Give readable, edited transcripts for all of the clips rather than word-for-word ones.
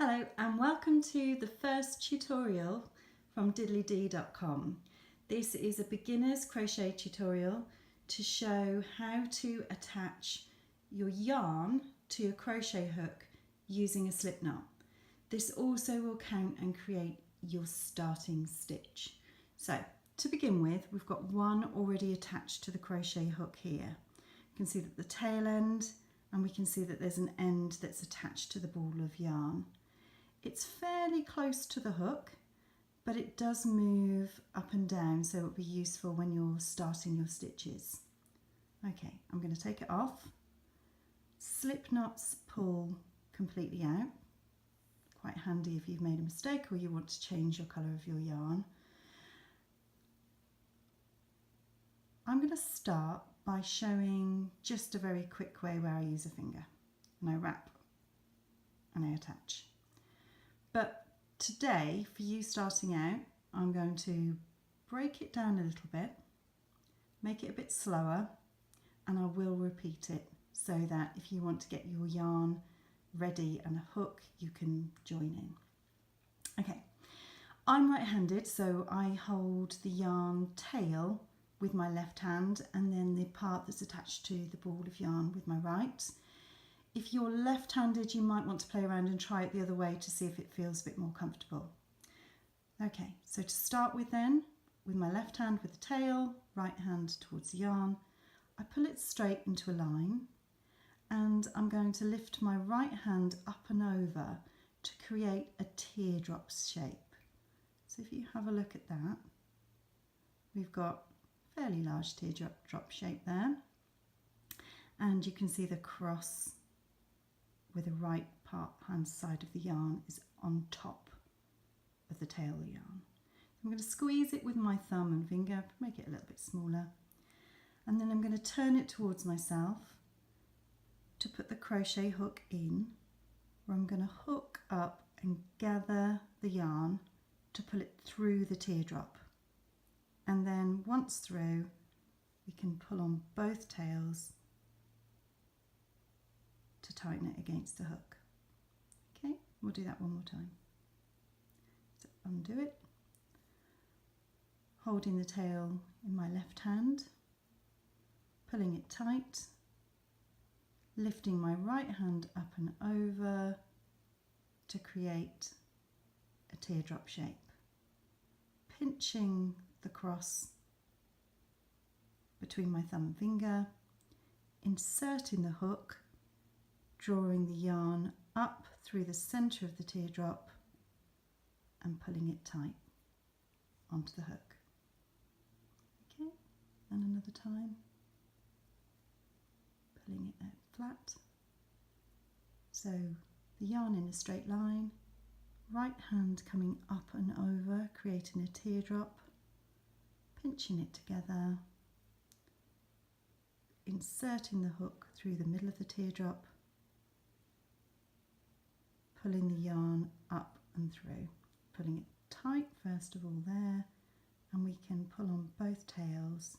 Hello and welcome to the first tutorial from diddlydee.com. This is a beginner's crochet tutorial to show how to attach your yarn to your crochet hook using a slip knot. This also will count and create your starting stitch. So to begin with, we've got one already attached to the crochet hook here. You can see that the tail end, and we can see that there's an end that's attached to the ball of yarn. It's fairly close to the hook, but it does move up and down, so it'll be useful when you're starting your stitches. Okay, I'm going to take it off. Slip knots pull completely out. Quite handy if you've made a mistake or you want to change your colour of your yarn. I'm going to start by showing just a very quick way where I use a finger, and I wrap and I attach. But today, for you starting out, I'm going to break it down a little bit, make it a bit slower, and I will repeat it so that if you want to get your yarn ready and a hook, you can join in. Okay, I'm right-handed, so I hold the yarn tail with my left hand and then the part that's attached to the ball of yarn with my right. If you're left-handed, you might want to play around and try it the other way to see if it feels a bit more comfortable. Okay, so to start with then, with my left hand with the tail, right hand towards the yarn, I pull it straight into a line and I'm going to lift my right hand up and over to create a teardrop shape. So if you have a look at that, we've got a fairly large teardrop shape there, and you can see the cross with the right hand side of the yarn is on top of the tail of the yarn. I'm going to squeeze it with my thumb and finger, make it a little bit smaller, and then I'm going to turn it towards myself to put the crochet hook in, where I'm going to hook up and gather the yarn to pull it through the teardrop. And then once through, we can pull on both tails to tighten it against the hook. Okay, we'll do that one more time. So undo it, holding the tail in my left hand, pulling it tight, lifting my right hand up and over to create a teardrop shape, pinching the cross between my thumb and finger, inserting the hook, drawing the yarn up through the centre of the teardrop and pulling it tight onto the hook. Okay, and another time, pulling it out flat. So the yarn in a straight line, right hand coming up and over, creating a teardrop, pinching it together, inserting the hook through the middle of the teardrop, pulling the yarn up and through, pulling it tight first of all there, and we can pull on both tails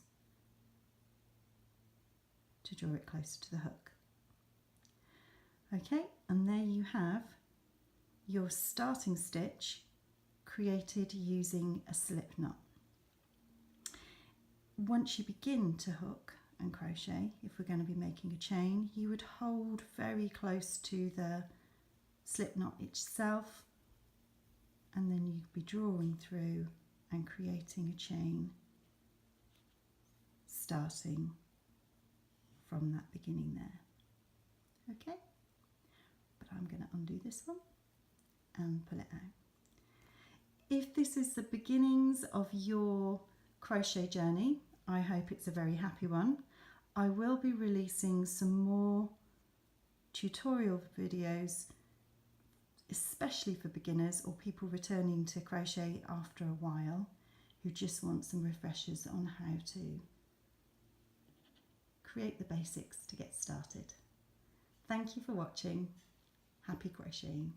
to draw it closer to the hook. Okay, and there you have your starting stitch created using a slip knot. Once you begin to hook and crochet, if we're going to be making a chain, you would hold very close to the slip knot itself, and then you'd be drawing through and creating a chain starting from that beginning there. Okay, but I'm going to undo this one and pull it out. If this is the beginnings of your crochet journey, I hope it's a very happy one. I will be releasing some more tutorial videos, especially for beginners or people returning to crochet after a while who just want some refreshers on how to create the basics to get started. Thank you for watching. Happy crocheting.